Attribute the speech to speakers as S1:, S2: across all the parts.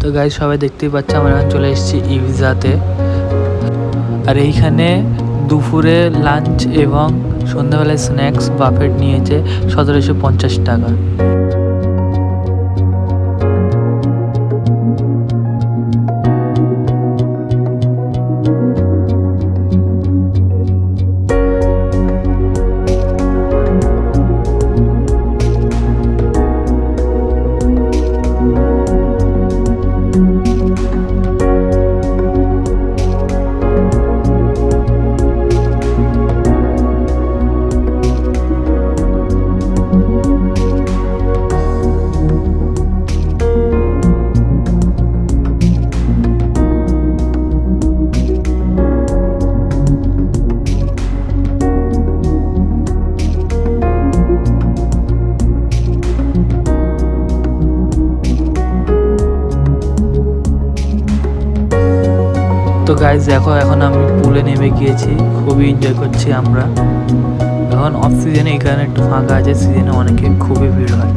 S1: তো গাইস সবাই দেখতেই পাচ্ছে আমরা এখন চলে এসেছি ইভিজাতে। আর এইখানে দুপুরে লাঞ্চ এবং সন্ধ্যাবেলায় স্ন্যাক্স বাফেট নিয়েছে 1750 টাকা। তো গাইজ দেখো এখন আমি পুলে নেমে গিয়েছি, খুবই এনজয় করছি আমরা। এখন অফ সিজনে এখানে একটু ফাঁকা আছে, সিজনে অনেকে খুবই ভিড় হয়।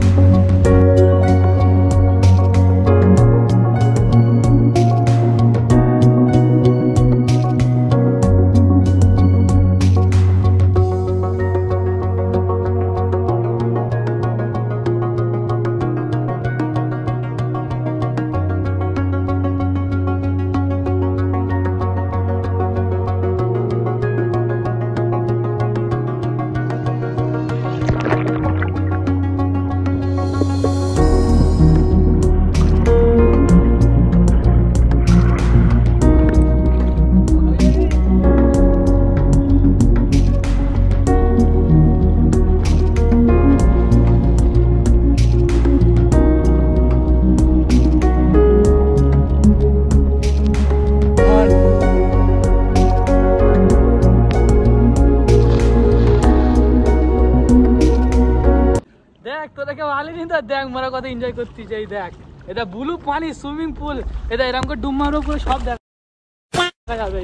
S1: তোদেরকে বলিনি তো, দেখ মোরা কত এনজয় করতে চাই। দেখ এটা ব্লু পানি সুইমিং পুল, এটা এরকম করে ডুব মারবো পুরো সব দেখা যাবে।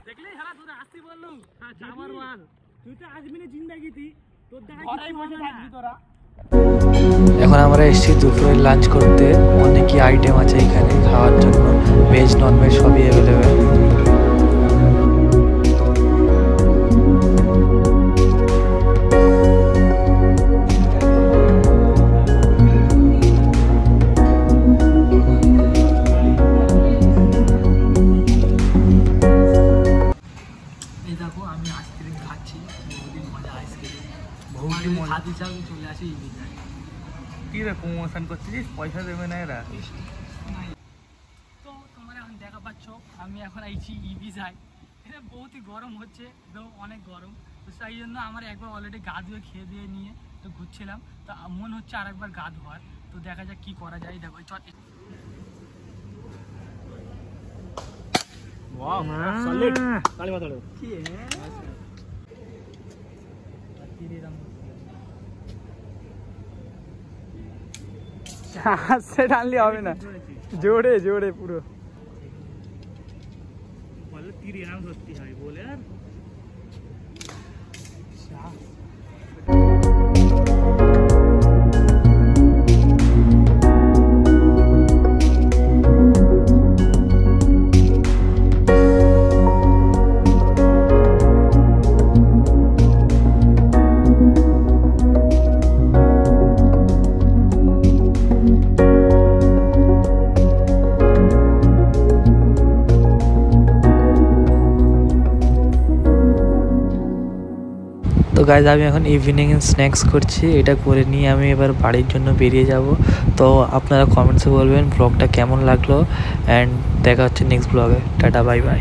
S1: দেখলি হ্যাঁ তোরা আসতে বললু আমার মান, তুই তো আসবি না জিন্দাগিতে, তোর দেখা ঘরেই বসে থাকবি তোরা। এখন আমরা এসেছি দুপুরে লাঞ্চ করতে। অনেকই আইটেম আছে এখানে খাওয়ার জন্য, ভেজ নন ভেজ সবই অ্যাভেলেবেল। দেখো আমি আইসক্রিম খাচ্ছি, বহুদিন মজা আইসক্রিম, বহুদিন খাতে চাও চলে আসি। কি রে প্রমোশন করছিস, পয়সা দেবে না এরা? তো তোমরা এখন দেখা পাচ্ছ আমি এখন আইছি ইভিজায়। এটা বহুতই গরম হচ্ছে, অনেক গরম। তো সেই জন্য আমার একবার অলরেডি গা ধুয়ে খেয়ে দিয়ে নিয়ে তো ঘুরছিলাম, তো মন হচ্ছে আর একবার গা ধোয়ার। তো দেখা যাক কি করা যায়। দেখো চল वाह सॉलिड ताली मारो की है हाथ से डाल लिया হবে না, जोड़े जोड़े পুরো বলে तीर इनाम सस्ती है बोले यार। তো গাইজ আমি এখন ইভিনিং স্ন্যাক্স করছি, এটা করে নিয়ে আমি এবার বাড়ির জন্য বেরিয়ে যাব। তো আপনারা কমেন্টসে বলবেন ব্লগটা কেমন লাগলো, অ্যান্ড দেখা হচ্ছে নেক্সট ব্লগে। Tata bye bye.